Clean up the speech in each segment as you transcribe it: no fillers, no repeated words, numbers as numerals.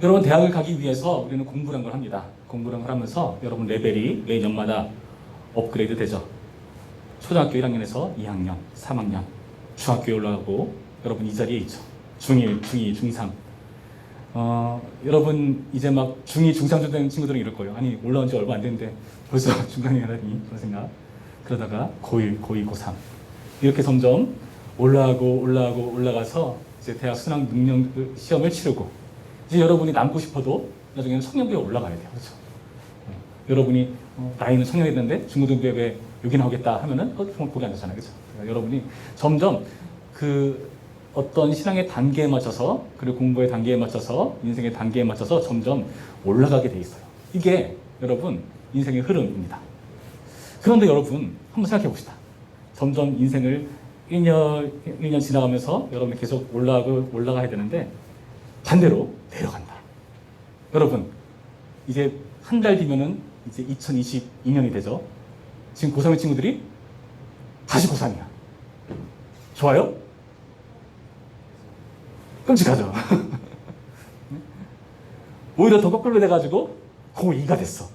여러분 대학을 가기 위해서 우리는 공부란 걸 합니다. 공부란 걸 하면서 여러분 레벨이 매년마다 업그레이드 되죠. 초등학교 1학년에서 2학년, 3학년, 중학교에 올라가고 여러분 이 자리에 있죠. 중1, 중2, 중3. 여러분 이제 막 중2, 중3쯤 되는 친구들은 이럴 거예요. 아니 올라온 지 얼마 안 됐는데 벌써 중간에 가다니 그런 생각. 그러다가 고1, 고2, 고3 이렇게 점점 올라가서 이제 대학 수능 능력 시험을 치르고 이제 여러분이 남고 싶어도 나중에는 청년부에 올라가야 돼요. 그렇죠? 여러분이 나이는 청년이 됐는데 중고등부에 왜 여기 나오겠다 하면은 거기 안 되잖아요. 그렇죠? 그러니까 여러분이 점점 그 어떤 신앙의 단계에 맞춰서 그리고 공부의 단계에 맞춰서 인생의 단계에 맞춰서 점점 올라가게 돼 있어요. 이게 여러분 인생의 흐름입니다. 그런데 여러분 한번 생각해 봅시다. 점점 인생을 1년 지나가면서 여러분이 계속 올라가야 되는데 반대로 내려간다. 여러분 이제 한 달 뒤면은 이제 2022년이 되죠. 지금 고3의 친구들이 다시 고3이야. 좋아요? 끔찍하죠. 오히려 더 거꾸로 돼가지고 고2가 됐어.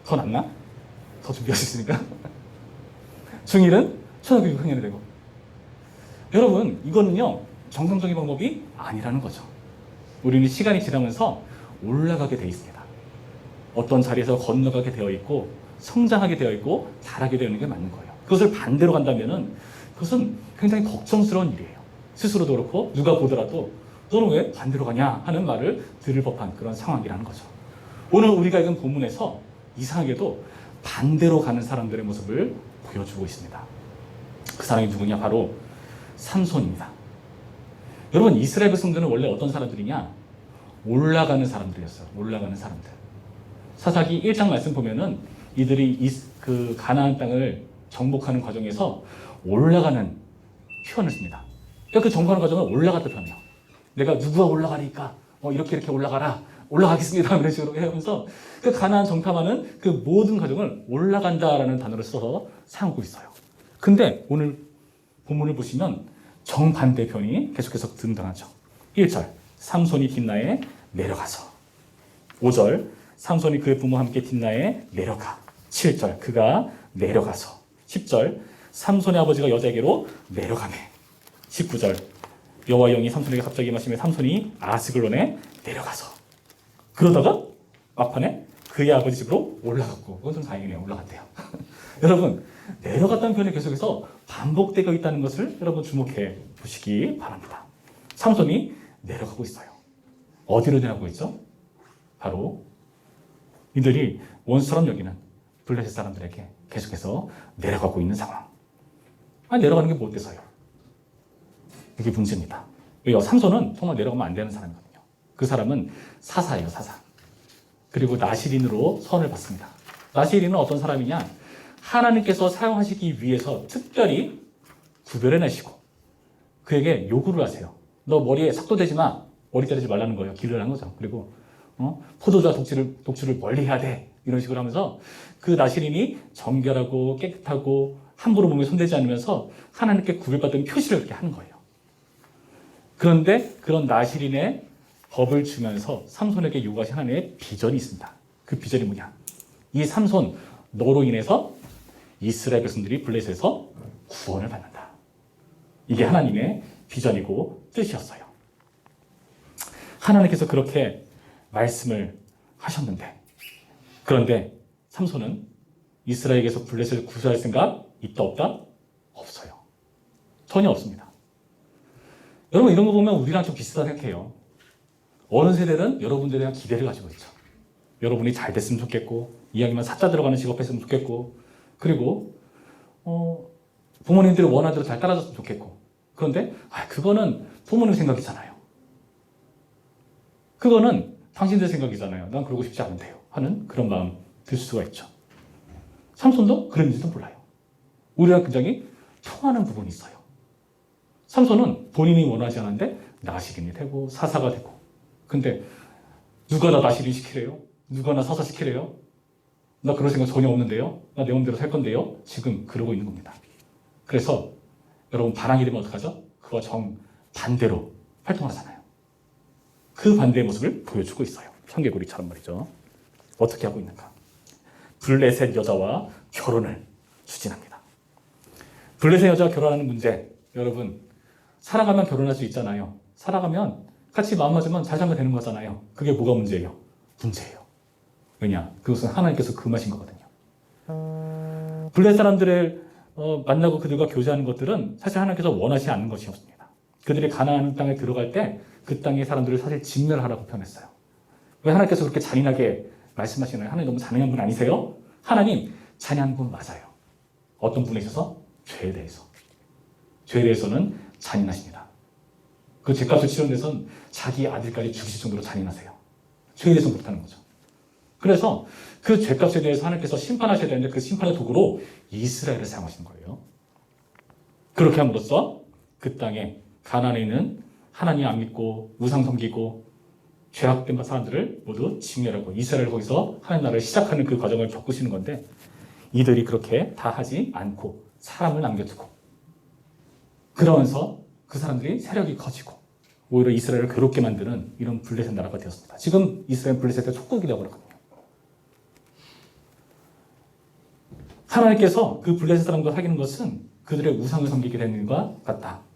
더 낫나? 더 준비할 수 있으니까. 중1은 초등학교 6학년이 되고. 여러분 이거는요 정상적인 방법이 아니라는 거죠. 우리는 시간이 지나면서 올라가게 돼 있습니다. 어떤 자리에서 건너가게 되어 있고 성장하게 되어 있고 잘하게 되는 게 맞는 거예요. 그것을 반대로 간다면은 그것은 굉장히 걱정스러운 일이에요. 스스로도 그렇고 누가 보더라도 너는 왜 반대로 가냐 하는 말을 들을 법한 그런 상황이라는 거죠. 오늘 우리가 읽은 본문에서 이상하게도 반대로 가는 사람들의 모습을 보여주고 있습니다. 그 사람이 누구냐? 바로 삼손입니다. 여러분 이스라엘 백성들은 원래 어떤 사람들이냐? 올라가는 사람들이었어요. 올라가는 사람들. 사사기 1장 말씀 보면은 이들이 그 가나안 땅을 정복하는 과정에서 올라가는 표현을 씁니다. 그러니까 그 정복하는 과정을 올라갔다 표현해요. 내가 누구가 올라가니까 이렇게 올라가라. 올라가겠습니다. 이런 식으로 하면서 그 가나안 정탐하는 그 모든 과정을 올라간다라는 단어를 써서 사용하고 있어요. 근데 오늘 본문을 보시면 정반대 표현이 계속해서 등장하죠. 1절 삼손이 딥나에 내려가서 5절 삼손이 그의 부모와 함께 딥나에 내려가 7절 그가 내려가서 10절 삼손의 아버지가 여자에게로 내려가매 19절 여호와의 영이 삼손에게 갑자기 임하시며 삼손이 아스글론에 내려가서 그러다가 막판에 그의 아버지 집으로 올라갔고 그건 좀 다행이네요. 올라갔대요. 여러분 내려갔다는 표현이 계속해서 반복되고 있다는 것을 여러분 주목해 보시기 바랍니다. 삼손이 내려가고 있어요. 어디로 내려가고 있죠? 바로 이들이 원수처럼 여기는 블레셋 사람들에게 계속해서 내려가고 있는 상황. 내려가는 게 뭐 어때서요? 이게 문제입니다. 왜요? 삼손은 정말 내려가면 안 되는 사람이거든요. 그 사람은 사사예요, 사사. 그리고 나시린으로 선을 받습니다. 나시린은 어떤 사람이냐? 하나님께서 사용하시기 위해서 특별히 구별해내시고 그에게 요구를 하세요. 너 머리에 삭도 대지 마. 머리 자르지 말라는 거예요. 길을 한 거죠. 그리고 포도주와 독주를 멀리 해야 돼. 이런 식으로 하면서 그 나시린이 정결하고 깨끗하고 함부로 몸에 손대지 않으면서 하나님께 구별받은 표시를 그렇게 하는 거예요. 그런데 그런 나시린의 법을 주면서 삼손에게 요구하신 하나님의 비전이 있습니다. 그 비전이 뭐냐? 이 삼손 너로 인해서 이스라엘 백성들이 블레셋에서 구원을 받는다. 이게 하나님의 비전이고 뜻이었어요. 하나님께서 그렇게 말씀을 하셨는데 그런데 삼손은 이스라엘에게서 블레셋을 구수할 생각 있다 없다? 없어요. 전혀 없습니다. 여러분 이런 거 보면 우리랑 좀 비슷하다 생각해요. 어느 세대는 여러분들에 대한 기대를 가지고 있죠. 여러분이 잘 됐으면 좋겠고 이왕이면 사자 들어가는 직업 했으면 좋겠고 그리고 부모님들이 원하는 대로 잘 따라줬으면 좋겠고 그런데 그거는 부모님 생각이잖아요. 그거는 당신들 생각이잖아요. 난 그러고 싶지 않은데요. 하는 그런 마음 들 수가 있죠. 삼손도 그런지도 몰라요. 우리랑 굉장히 통하는 부분이 있어요. 삼손은 본인이 원하지 않았는데 나시린이 되고 사사가 되고 근데 누가 나 나시린 시키래요? 누가 나 사사 시키래요? 나 그럴 생각 전혀 없는데요? 나 내 마음대로 살 건데요? 지금 그러고 있는 겁니다. 그래서 여러분 반항이 되면 어떡하죠? 그거 정반대로 활동하잖아요. 그 반대의 모습을 보여주고 있어요. 청개구리처럼 말이죠. 어떻게 하고 있는가? 블레셋 여자와 결혼을 추진합니다. 블레셋 여자와 결혼하는 문제, 여러분, 사랑하면 결혼할 수 있잖아요. 사랑하면 같이 마음 맞으면 잘 살면 되는 거잖아요. 그게 뭐가 문제예요? 문제예요. 왜냐? 그것은 하나님께서 금하신 거거든요. 블레셋 사람들을 만나고 그들과 교제하는 것들은 사실 하나님께서 원하지 않는 것이었습니다. 그들이 가나안 땅에 들어갈 때 그 땅의 사람들을 사실 진멸하라고 표현했어요. 왜 하나님께서 그렇게 잔인하게 말씀하시나요? 하나님 너무 잔인한 분 아니세요? 하나님 잔인한 분 맞아요. 어떤 분에 있어서? 죄에 대해서. 죄에 대해서는 잔인하십니다. 그 죄값을 치르는 데선 자기 아들까지 죽이실 정도로 잔인하세요. 죄에 대해서 못하는 거죠. 그래서 그 죄값에 대해서 하나님께서 심판하셔야 되는데 그 심판의 도구로 이스라엘을 사용하시는 거예요. 그렇게 함으로써 그 땅에 가나안에 있는 하나님 안 믿고 우상 섬기고 죄악된 사람들을 모두 징멸하고 이스라엘 거기서 하나님 나라를 시작하는 그 과정을 겪으시는 건데 이들이 그렇게 다 하지 않고 사람을 남겨두고 그러면서 그 사람들이 세력이 커지고 오히려 이스라엘을 괴롭게 만드는 이런 블레셋 나라가 되었습니다. 지금 이스라엘 블레셋의 속국이 되어버렸거든요. 하나님께서 그 블레셋 사람과 사귀는 것은 그들의 우상을 섬기게 되는 것과 같다.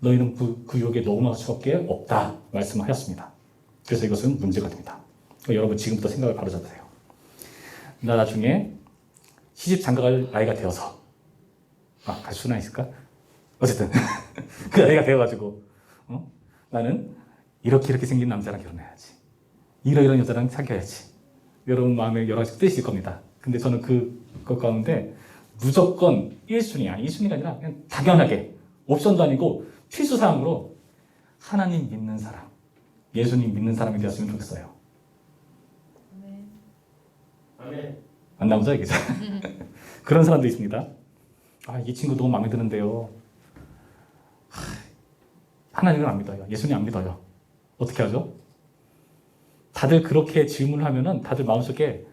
너희는 그 유혹에 넘어갈 수밖에 없다 말씀하셨습니다. 그래서 이것은 문제가 됩니다. 여러분 지금부터 생각을 바로잡으세요. 나 나중에 시집 장가갈 나이가 되어서 갈 수나 있을까? 어쨌든 그 나이가 되어가지고 나는 이렇게 생긴 남자랑 결혼해야지. 이런 여자랑 사귀어야지. 여러분 마음에 여러 가지 뜻이 있을 겁니다. 근데 저는 그것 가운데 무조건 1순위야. 2순위가 아니라 그냥 당연하게 옵션도 아니고 필수사항으로 하나님 믿는 사람, 예수님 믿는 사람이 되었으면 좋겠어요. 아멘. 안 나오죠, 이게? 그런 사람도 있습니다. 이 친구 너무 마음에 드는데요. 하나님을 안 믿어요. 예수님 안 믿어요. 어떻게 하죠? 다들 그렇게 질문을 하면은 다들 마음속에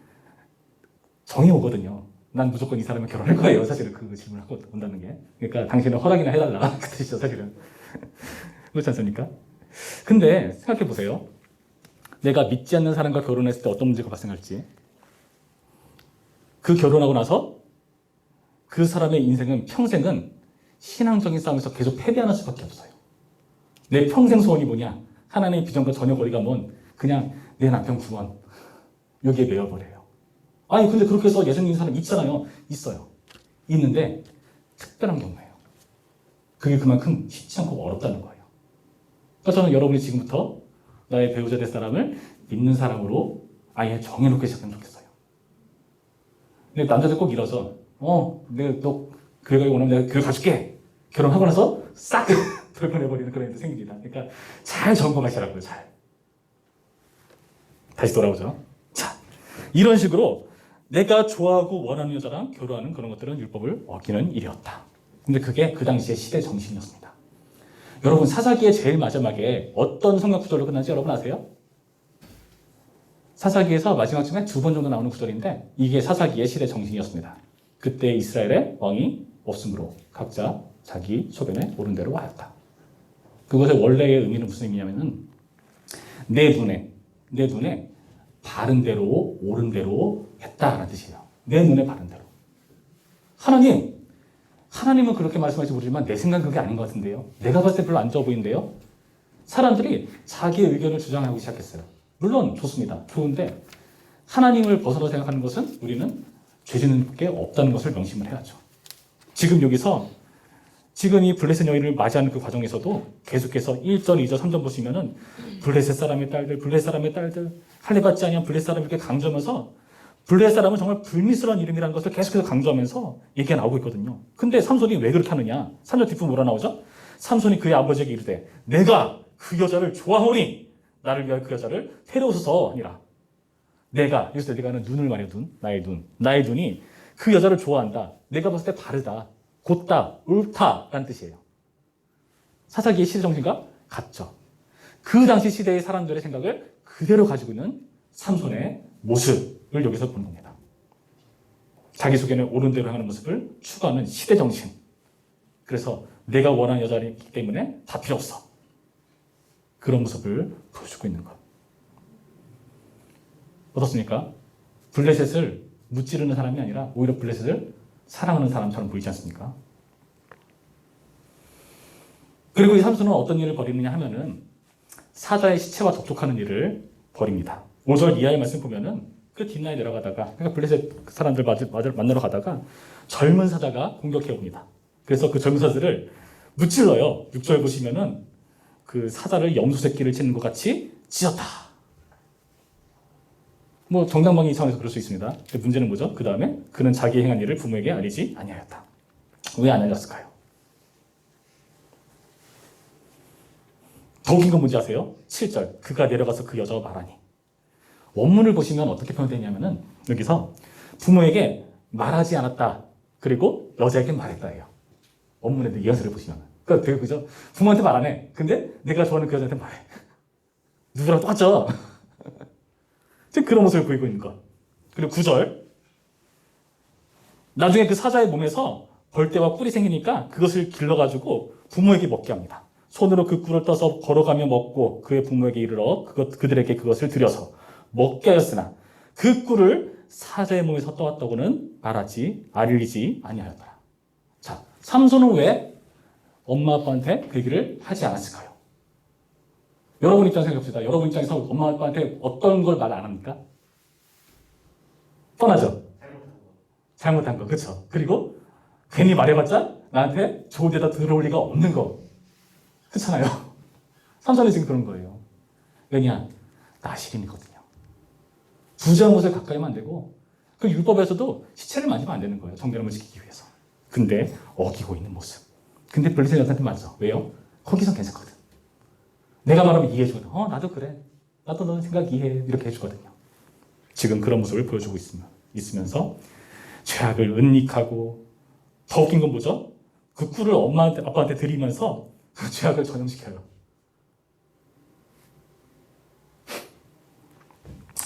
정이 오거든요. 난 무조건 이 사람과 결혼할 거예요. 사실은 그 질문을 하고 온다는 게. 그러니까 당신은 허락이나 해달라. 그 뜻이죠, 사실은. 그렇지 않습니까? 근데 생각해 보세요. 내가 믿지 않는 사람과 결혼했을 때 어떤 문제가 발생할지. 그 결혼하고 나서 그 사람의 인생은 평생은 신앙적인 싸움에서 계속 패배하는 수밖에 없어요. 내 평생 소원이 뭐냐? 하나님의 비전과 전혀 거리가 먼 그냥 내 남편 구원. 여기에 매여버려요. 근데 그렇게 해서 예수 믿는 사람 있잖아요. 있어요. 있는데 특별한 경우예요. 그게 그만큼 쉽지 않고 어렵다는 거예요. 그래서 저는 여러분이 지금부터 나의 배우자 될 사람을 믿는 사람으로 아예 정해놓고 시작하면 좋겠어요. 근데 남자들 꼭 이러죠. 내가 너 교회 가기 원하면 내가 교회 가줄게. 결혼하고 나서 싹 돌변해버리는 그런 일도 생깁니다. 그러니까 잘 점검하시라고요. 잘. 다시 돌아오죠. 자, 이런 식으로 내가 좋아하고 원하는 여자랑 결혼하는 그런 것들은 율법을 어기는 일이었다. 근데 그게 그 당시의 시대 정신이었습니다. 여러분 사사기의 제일 마지막에 어떤 성경 구절로 끝나는지 여러분 아세요? 사사기에서 마지막 중에 2번 정도 나오는 구절인데 이게 사사기의 시대 정신이었습니다. 그때 이스라엘에 왕이 없으므로 각자 자기 소변에 오른 대로 하였다. 그것의 원래의 의미는 무슨 의미냐면은 내 눈에 바른 대로 옳은 대로 했다라는 뜻이에요. 내 눈에 바른 대로. 하나님은 그렇게 말씀하실지 모르지만 내 생각은 그게 아닌 것 같은데요. 내가 봤을 때 별로 안 좋아 보이는데요. 사람들이 자기의 의견을 주장하기 시작했어요. 물론 좋습니다. 좋은데 하나님을 벗어나 생각하는 것은 우리는 죄짓는 게 없다는 것을 명심을 해야죠. 지금 여기서 지금 이 블레셋 여인을 맞이하는 그 과정에서도 계속해서 1절, 2절, 3절 보시면은 블레셋 사람의 딸들, 할례받지 아니한 블레셋 사람을 이렇게 강조하면서 블레셋 사람은 정말 불미스러운 이름이라는 것을 계속해서 강조하면서 얘기가 나오고 있거든요. 근데 삼손이 왜 그렇게 하느냐? 3절 뒷부분 뭐라 나오죠? 삼손이 그의 아버지에게 이르되 내가 그 여자를 좋아하오니 나를 위하여 그 여자를 데려오소서 하니라. 여기서 내가는 눈을 말해요. 나의 눈이 그 여자를 좋아한다. 내가 봤을 때 바르다, 곧다, 옳다라는 뜻이에요. 사사기의 시대 정신과 같죠. 그 당시 시대의 사람들의 생각을 그대로 가지고 있는 삼손의 모습을 여기서 보는 겁니다. 자기소개는 옳은 대로 하는 모습을 추구하는 시대 정신. 그래서 내가 원하는 여자이기 때문에 다 필요 없어. 그런 모습을 보여주고 있는 것. 어떻습니까? 블레셋을 무찌르는 사람이 아니라 오히려 블레셋을 사랑하는 사람처럼 보이지 않습니까? 그리고 이 삼손은 어떤 일을 벌이느냐 하면은 사자의 시체와 접촉하는 일을 벌입니다. 5절 이하의 말씀 보면은 그 뒷라에 내려가다가 그러니까 블레셋 사람들 만나러 가다가 젊은 사자가 공격해 옵니다. 그래서 그 젊은 사자를 무찔러요. 6절 보시면은 그 사자를 염소 새끼를 찢는 것 같이 찢었다. 뭐 정당방위 차원에서 그럴 수 있습니다. 문제는 뭐죠? 그 다음에 그는 자기 행한 일을 부모에게 알리지 아니하였다. 왜 안 알렸을까요? 더 웃긴 건 뭔지 아세요? 7절 그가 내려가서 그 여자와 말하니. 원문을 보시면 어떻게 표현되냐면은 여기서 부모에게 말하지 않았다. 그리고 여자에게 말했다예요. 원문의 뉘앙스를 보시면. 그러니까 되게 그죠? 부모한테 말 안 해. 근데 내가 좋아하는 그 여자한테 말해. 누구랑 똑같죠? 지금 그런 모습을 보이고 있는 것. 그리고 9절. 나중에 그 사자의 몸에서 벌떼와 꿀이 생기니까 그것을 길러가지고 부모에게 먹게 합니다. 손으로 그 꿀을 떠서 걸어가며 먹고 그의 부모에게 이르러 그들에게 그것을 들여서 먹게 하였으나 그 꿀을 사자의 몸에서 떠왔다고는 알리지 아니하였더라. 자, 삼손은 왜 엄마 아빠한테 그 얘기를 하지 않았을까요? 여러분 입장에서 생각해봅시다. 여러분 입장에서 엄마 아빠한테 어떤 걸 말 안 합니까? 뻔하죠? 잘못한 거, 그렇죠? 그리고 괜히 말해봤자 나한테 좋은 데다 들어올 리가 없는 거, 그렇잖아요? 삼손이 지금 그런 거예요. 왜냐? 나시린이거든요. 부자한 곳에 가까이 하면 안 되고 그 율법에서도 시체를 만지면 안 되는 거예요. 정결함을 지키기 위해서. 근데 어기고 있는 모습. 근데 블레셋 여자한테 맞아. 왜요? 거기선 괜찮거든. 내가 말하면 이해해주거든. 나도 그래. 나도 너 생각 이해해. 이렇게 해주거든요. 지금 그런 모습을 보여주고 있으면서 죄악을 은닉하고 더 웃긴 건 뭐죠? 그 꿀을 엄마한테, 아빠한테 드리면서 그 죄악을 전염시켜요.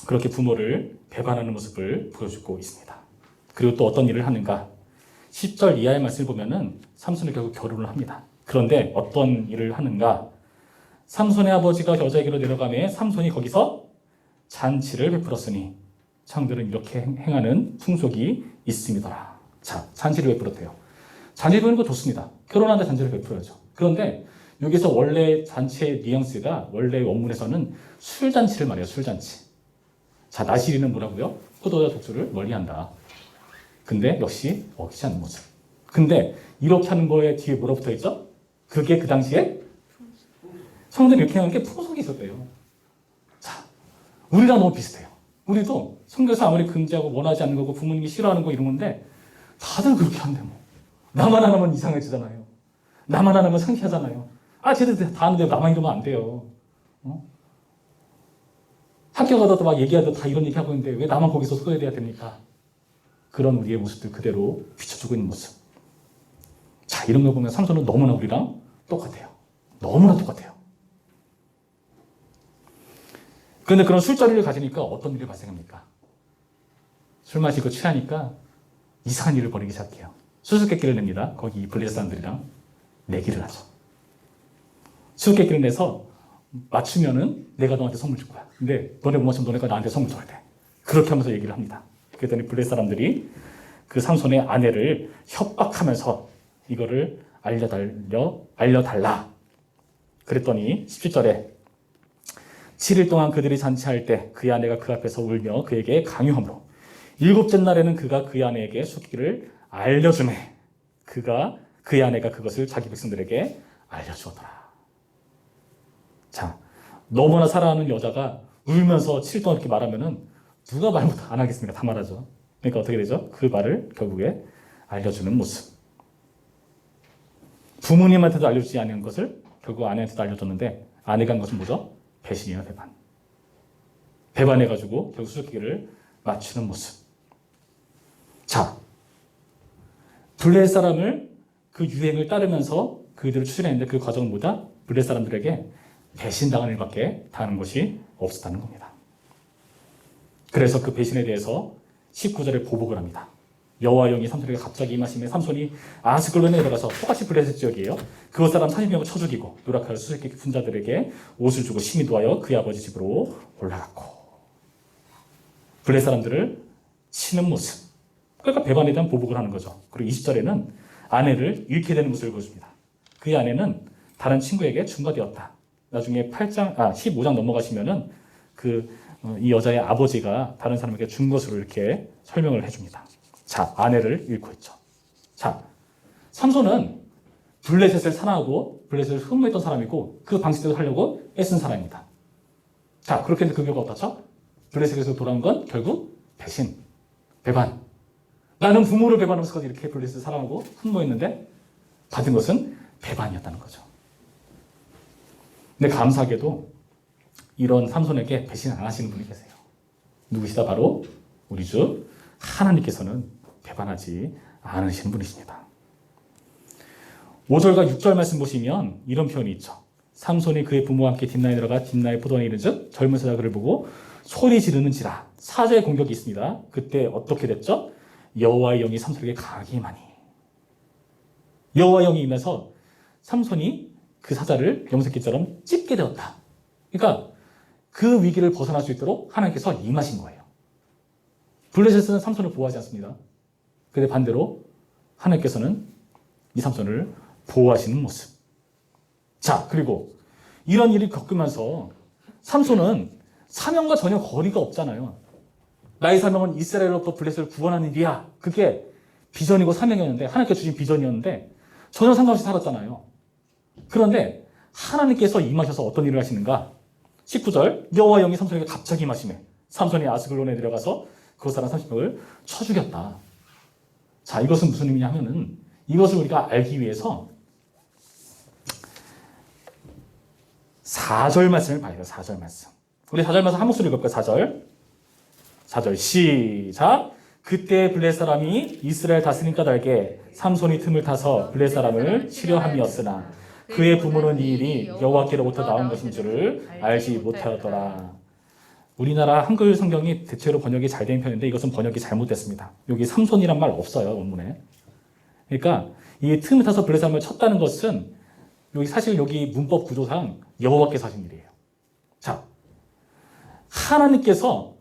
그렇게 부모를 배반하는 모습을 보여주고 있습니다. 그리고 또 어떤 일을 하는가? 10절 이하의 말씀을 보면은 삼손이 결국 결혼을 합니다. 그런데 어떤 일을 하는가? 삼손의 아버지가 여자에게로 내려가매 삼손이 거기서 잔치를 베풀었으니 창들은 이렇게 행하는 풍속이 있음이더라. 자, 잔치를 베풀었대요. 잔치 베푸는 거 좋습니다. 결혼하는데 잔치를 베풀어야죠. 그런데 여기서 원래 잔치의 뉘앙스가 원래 원문에서는 술잔치를 말해요. 술잔치. 자, 나시리는 뭐라고요? 포도와 독주를 멀리한다. 근데 역시 어기지 않는 모습. 근데 이렇게 하는 거에 뒤에 뭐라 붙어 있죠? 그게 그 당시에 성도들이 이렇게 하는 게 풍속이 있었대요. 자, 우리랑 너무 비슷해요. 우리도 성경에서 아무리 금지하고 원하지 않는 거고 부모님이 싫어하는 거 이런 건데 다들 그렇게 한대 뭐. 나만 안 하면 이상해지잖아요. 나만 안 하면 상쾌하잖아요. 쟤들 다 하는데 나만 이러면 안 돼요. 학교 가서도 막 얘기하도 다 이런 얘기하고 있는데 왜 나만 거기서 소외돼야 됩니까? 그런 우리의 모습들 그대로 비춰주고 있는 모습. 자, 이런 걸 보면 삼손은 너무나 우리랑 똑같아요. 너무나 똑같아요. 그런데 그런 술자리를 가지니까 어떤 일이 발생합니까? 술 마시고 취하니까 이상한 일을 벌이기 시작해요. 수수께끼를 냅니다. 거기 블레셋 사람들이랑 내기를 하죠. 수수께끼를 내서 맞추면은 내가 너한테 선물 줄 거야. 근데 너네 못 맞추면 너네가 나한테 선물 줘야 돼. 그렇게 하면서 얘기를 합니다. 그랬더니 블레셋 사람들이 그 삼손의 아내를 협박하면서 이거를 알려달라. 그랬더니 17절에 7일 동안 그들이 잔치할 때 그의 아내가 그 앞에서 울며 그에게 강요하므로 7째 날에는 그가 그의 아내에게 수기를 알려주매 그의 아내가 그것을 자기 백성들에게 알려주었더라. 자, 너무나 사랑하는 여자가 울면서 7일 동안 이렇게 말하면은 누가 말 못 안 하겠습니까? 다 말하죠. 그러니까 어떻게 되죠? 그 말을 결국에 알려주는 모습. 부모님한테도 알려주지 않은 것을 결국 아내한테도 알려줬는데 아내가 한 것은 뭐죠? 배신이나 배반. 배반해가지고 결국 수수께끼를 맞추는 모습. 자, 블레셋 사람을 그 유행을 따르면서 그들을 추진했는데 그 과정은 뭐다? 블레셋 사람들에게 배신당하는 일밖에 다른 것이 없었다는 겁니다. 그래서 그 배신에 대해서 19절에 보복을 합니다. 여호와 영이 삼손에게 갑자기 임하심에 삼손이 아스글론에 내려가서 똑같이 블레셋 지역이에요. 그곳 사람 40명을 쳐 죽이고 노력하여 수수께끼 분자들에게 옷을 주고 심히 도하여 그의 아버지 집으로 올라갔고. 블레셋 사람들을 치는 모습. 그러니까 배반에 대한 보복을 하는 거죠. 그리고 20절에는 아내를 잃게 되는 모습을 보여줍니다. 그의 아내는 다른 친구에게 중과되었다. 나중에 15장 넘어가시면은 이 여자의 아버지가 다른 사람에게 준 것으로 이렇게 설명을 해줍니다. 자, 아내를 잃고 있죠. 자, 삼손은 블레셋을 사랑하고 블레셋을 흠모했던 사람이고 그 방식대로 하려고 애쓴 사람입니다. 자, 그렇게 해서 그 결과가 어떻죠? 블레셋에서 돌아온 건 결국 배신, 배반. 나는 부모를 배반하면서 이렇게 블레셋을 사랑하고 흠모했는데 받은 것은 배반이었다는 거죠. 근데 감사하게도 이런 삼손에게 배신 안 하시는 분이 계세요. 누구시다? 바로 우리 주 하나님께서는 배반하지 않으시는 분이십니다. 5절과 6절 말씀 보시면 이런 표현이 있죠. 삼손이 그의 부모와 함께 딥나에 들어가 딥나의 포도원에 이른즉 젊은 사자 그를 보고 소리 지르는지라. 사자의 공격이 있습니다. 그때 어떻게 됐죠? 여호와의 영이 삼손에게 강하게 임하니. 여호와의 영이 임해서 삼손이 그 사자를 염색기처럼 찝게 되었다. 그러니까 그 위기를 벗어날 수 있도록 하나님께서 임하신 거예요. 블레셋은 삼손을 보호하지 않습니다. 근데 반대로 하나님께서는 이 삼손을 보호하시는 모습. 자, 그리고 이런 일이 겪으면서 삼손은 사명과 전혀 거리가 없잖아요. 나의 사명은 이스라엘로부터 블레셋을 구원하는 일이야. 그게 비전이고 사명이었는데, 하나님께서 주신 비전이었는데 전혀 상관없이 살았잖아요. 그런데 하나님께서 임하셔서 어떤 일을 하시는가? 19절, 여호와 영이 삼손에게 갑자기 임하시매 삼손이 아스글론에 들어가서 그 사람 30명을 쳐 죽였다. 자, 이것은 무슨 의미냐면은 이것을 우리가 알기 위해서 4절 말씀을 봐야 돼요. 4절 말씀. 우리 4절 말씀 한 목소리 읽을까요? 4절 시작. 그때 블레셋 사람이 이스라엘 다스린 까닭에 삼손이 틈을 타서 블레셋 사람을 치려 함이었으나 그의 부모는 이 일이 여호와께로부터 나온 것인 줄을 알지 못하였더라. 우리나라 한글 성경이 대체로 번역이 잘 된 편인데 이것은 번역이 잘못됐습니다. 여기 삼손이란 말 없어요, 원문에. 그러니까 이 틈을 타서 블레셋 사람을 쳤다는 것은 사실 여기 문법 구조상 여호와께서 하신 일이에요. 자, 하나님께서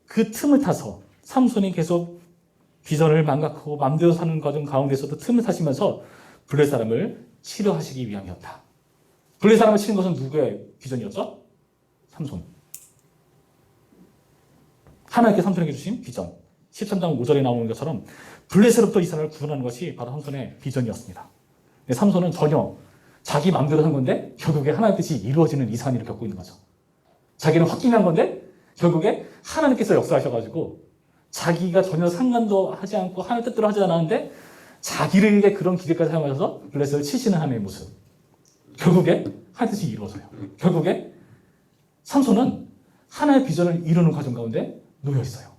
그 틈을 타서 삼손이 계속 비전을 망각하고 마음대로 사는 과정 가운데서도 틈을 타시면서 블레셋 사람을 치료하시기 위함이었다. 블레셋 사람을 치는 것은 누구의 비전이었죠? 삼손. 하나님께 삼손에게 주신 비전. 13장 5절에 나오는 것처럼 블레셋으로부터 이스라엘을 구원하는 것이 바로 삼손의 비전이었습니다. 근데 삼손은 전혀 자기 마음대로 한 건데 결국에 하나님의 뜻이 이루어지는 이상한 일을 겪고 있는 거죠. 자기는 확신한 건데 결국에 하나님께서 역사하셔가지고 자기가 전혀 상관도 하지 않고 하나님 뜻대로 하지 않았는데 자기를 위해 그런 기계까지 사용하셔서 블레셋을 치시는 하나님의 모습. 결국에 하나님의 뜻이 이루어져요. 결국에 삼손은 하나의 비전을 이루는 과정 가운데 놓여 있어요.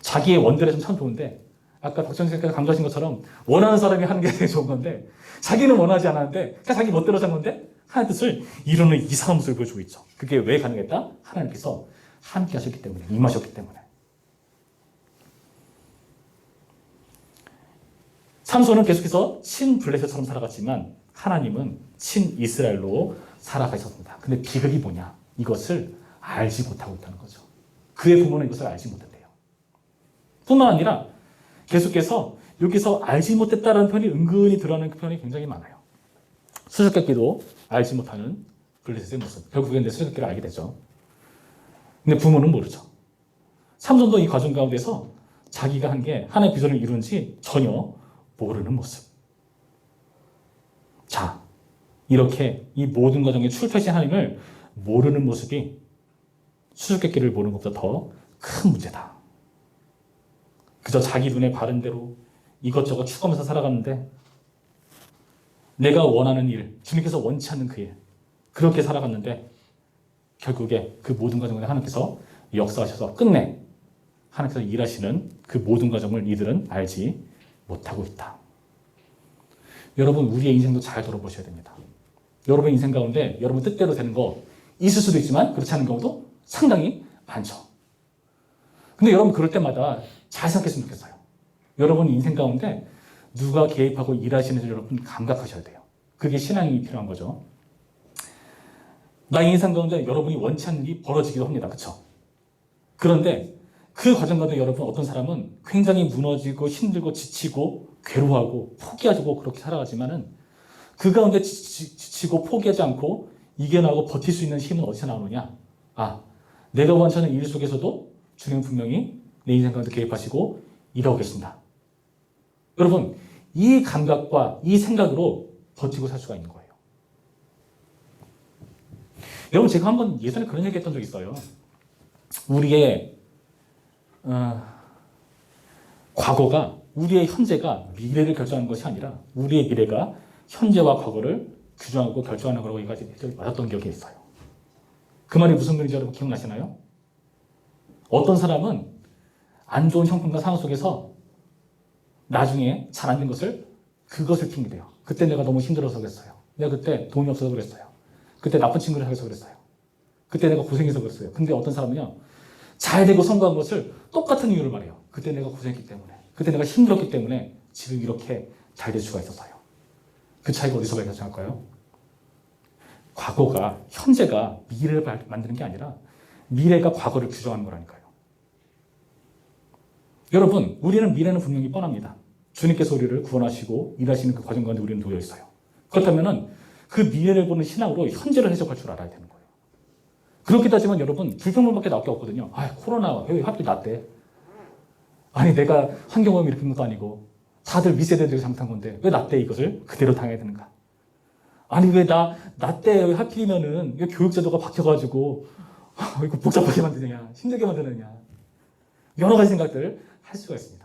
자기의 원대로 참 좋은데 아까 박정희 씨가 강조하신 것처럼 원하는 사람이 하는 게 되게 좋은 건데 자기는 원하지 않았는데 그냥 자기 멋대로 산 건데 하나님의 뜻을 이루는 이상한 모습을 보여주고 있죠. 그게 왜 가능했다? 하나님께서 함께 하셨기 때문에, 임하셨기 때문에. 삼손은 계속해서 친블레셋처럼 살아갔지만 하나님은 친이스라엘로 살아가셨습니다. 근데 비극이 뭐냐? 이것을 알지 못하고 있다는 거죠. 그의 부모는 이것을 알지 못했대요. 뿐만 아니라 계속해서 여기서 알지 못했다는 표현이 은근히 드러나는 표현이 굉장히 많아요. 수수께끼도 알지 못하는 블레셋의 모습. 결국엔 내 수수께끼를 알게 되죠. 근데 부모는 모르죠. 삼손도 이 과정 가운데서 자기가 한 게 하나의 비전을 이룬지 전혀 모르는 모습. 자, 이렇게 이 모든 과정에 출처이신 하나님을 모르는 모습이 수수께끼를 모르는 것보다 더 큰 문제다. 그저 자기 눈에 바른 대로 이것저것 추구하면서 살아갔는데 내가 원하는 일, 주님께서 원치 않는 그 일, 그렇게 살아갔는데 결국에 그 모든 과정을 하나님께서 역사하셔서 끝내 하나님께서 일하시는 그 모든 과정을 이들은 알지 못하고 있다. 여러분, 우리의 인생도 잘 돌아보셔야 됩니다. 여러분 인생 가운데 여러분 뜻대로 되는 거 있을 수도 있지만 그렇지 않은 경우도 상당히 많죠. 근데 여러분 그럴 때마다 잘 생각했으면 좋겠어요. 여러분 인생 가운데 누가 개입하고 일하시는지 여러분 감각하셔야 돼요. 그게 신앙이 필요한 거죠. 나의 인생 가운데 여러분이 원치 않는 일이 벌어지기도 합니다. 그렇죠? 그런데 그 과정 가운데 여러분 어떤 사람은 굉장히 무너지고 힘들고 지치고 괴로워하고 포기하고 그렇게 살아가지만은 그 가운데 지치고 포기하지 않고 이겨나가고 버틸 수 있는 힘은 어디서 나오느냐? 아, 내가 원치 않는 일 속에서도 주님은 분명히 내 인생 가운데 개입하시고 일하고 계신다. 여러분, 이 감각과 이 생각으로 버티고 살 수가 있는 거예요. 여러분, 제가 한번 예전에 그런 얘기 했던 적이 있어요. 우리의 과거가, 우리의 현재가 미래를 결정하는 것이 아니라 우리의 미래가 현재와 과거를 규정하고 결정하는 거라고 여기까지 맞았던 기억이 있어요. 그 말이 무슨 말인지 여러분 기억나시나요? 어떤 사람은 안 좋은 형편과 상황 속에서 나중에 잘 안 된 것을 그것을 핑계대요. 그때 내가 너무 힘들어서 그랬어요. 내가 그때 돈이 없어서 그랬어요. 그때 나쁜 친구를 사귀어서 그랬어요. 그때 내가 고생해서 그랬어요. 근데 어떤 사람은요, 잘 되고 성공한 것을 똑같은 이유를 말해요. 그때 내가 고생했기 때문에, 그때 내가 힘들었기 때문에 지금 이렇게 잘 될 수가 있어서요. 그 차이가 어디서 발견할까요? 과거가, 현재가 미래를 만드는 게 아니라 미래가 과거를 규정하는 거라니까요. 여러분, 우리는 미래는 분명히 뻔합니다. 주님께서 우리를 구원하시고 일하시는 그 과정 가운데 우리는 놓여 있어요. 그렇다면 그 미래를 보는 신앙으로 현재를 해석할 줄 알아야 되는 거예요. 그렇게 따지면 여러분, 불평물밖에 나올 게 없거든요. 아, 코로나 왜 하필 나 때? 아니, 내가 환경오염 일으킨 것도 아니고 다들 윗세대들이 잘못한 건데 왜 나 때 이것을 그대로 당해야 되는가? 아니, 왜 나 때 하필이면은 교육제도가 바뀌어가지고 이거 복잡하게 만드느냐, 힘들게 만드느냐, 여러 가지 생각들을 할 수가 있습니다.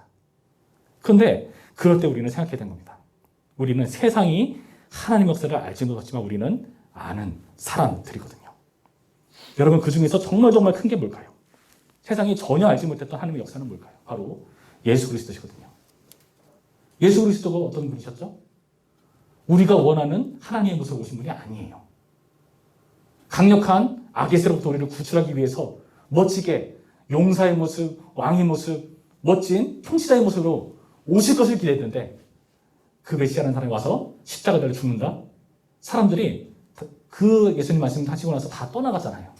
그런데 그럴 때 우리는 생각해야 되는 겁니다. 우리는 세상이 하나님 역사를 알지 못하지만 우리는 아는 사람들이거든요. 여러분, 그 중에서 정말 큰 게 뭘까요? 세상이 전혀 알지 못했던 하나님의 역사는 뭘까요? 바로 예수 그리스도시거든요. 예수 그리스도가 어떤 분이셨죠? 우리가 원하는 하나님의 모습을 오신 분이 아니에요. 강력한 아게스로부터 우리를 구출하기 위해서 멋지게 용사의 모습, 왕의 모습, 멋진 통치자의 모습으로 오실 것을 기대했는데 그 메시아라는 사람이 와서 십자가 달려 죽는다? 사람들이 그 예수님 말씀 하시고 나서 다 떠나갔잖아요.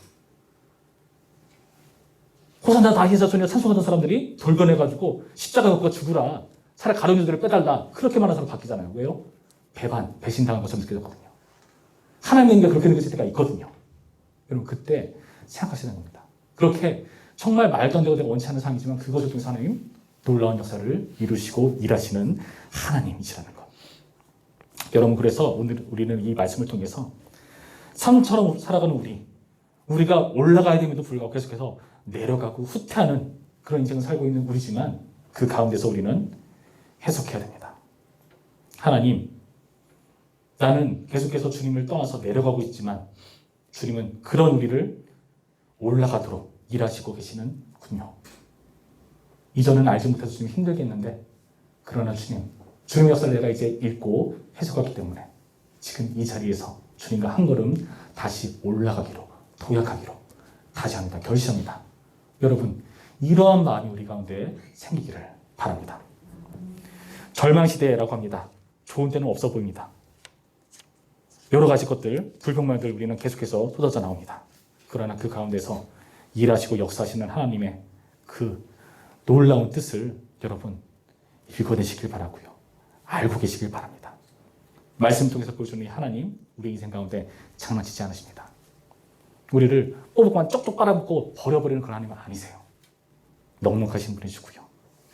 호산나 다윗의 손에 찬송하던 사람들이 돌변해가지고 십자가 갖고 죽으라. 차라리 가룟유다를 빼달라. 그렇게 말하는 사람 바뀌잖아요. 왜요? 배신당한 것처럼 느껴졌거든요. 하나님께 그렇게 느껴질 때가 있거든요. 여러분, 그때 생각하시는 겁니다. 그렇게 정말 말도 안 되고 내가 원치 않는 상황이지만 그것을 통해서 하나님 놀라운 역사를 이루시고 일하시는 하나님이시라는 것. 여러분, 그래서 오늘 우리는 이 말씀을 통해서 삶처럼 살아가는 우리가 올라가야 됨에도 불구하고 계속해서 내려가고 후퇴하는 그런 인생을 살고 있는 우리지만 그 가운데서 우리는 해석해야 됩니다. 하나님, 나는 계속해서 주님을 떠나서 내려가고 있지만 주님은 그런 우리를 올라가도록 일하시고 계시는군요. 이전은 알지 못해서 좀 힘들겠는데 그러나 주님의 역사를 내가 이제 읽고 해석했기 때문에 지금 이 자리에서 주님과 한 걸음 다시 올라가기로, 도약하기로 다시 합니다. 결심합니다. 여러분, 이러한 마음이 우리 가운데 생기기를 바랍니다. 절망시대라고 합니다. 좋은 때는 없어 보입니다. 여러 가지 것들, 불평만들 우리는 계속해서 쏟아져 나옵니다. 그러나 그 가운데서 일하시고 역사하시는 하나님의 그 놀라운 뜻을 여러분 읽어내시길 바라고요. 알고 계시길 바랍니다. 말씀 통해서 보여주는 이 하나님, 우리 인생 가운데 장난치지 않으십니다. 우리를 꼬북만 쪽쪽 빨아먹고 버려버리는 그런 하나님은 아니세요. 넉넉하신 분이시고요.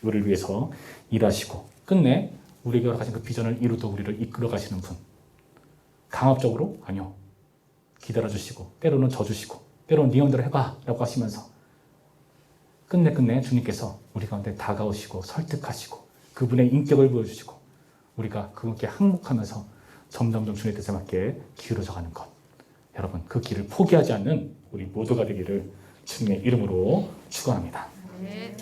우리를 위해서 일하시고 끝내 우리에게 허락하신 그 비전을 이루도록 우리를 이끌어 가시는 분. 강압적으로? 아니요. 기다려주시고 때로는 져주시고 때로는 네 맘대로 해봐 라고 하시면서 끝내 주님께서 우리 가운데 다가오시고 설득하시고 그분의 인격을 보여주시고 우리가 그분께 항복하면서 점점 주님의 뜻에 맞게 기울어져 가는 것. 여러분, 그 길을 포기하지 않는 우리 모두가 되기를 주님의 이름으로 축원합니다. 네.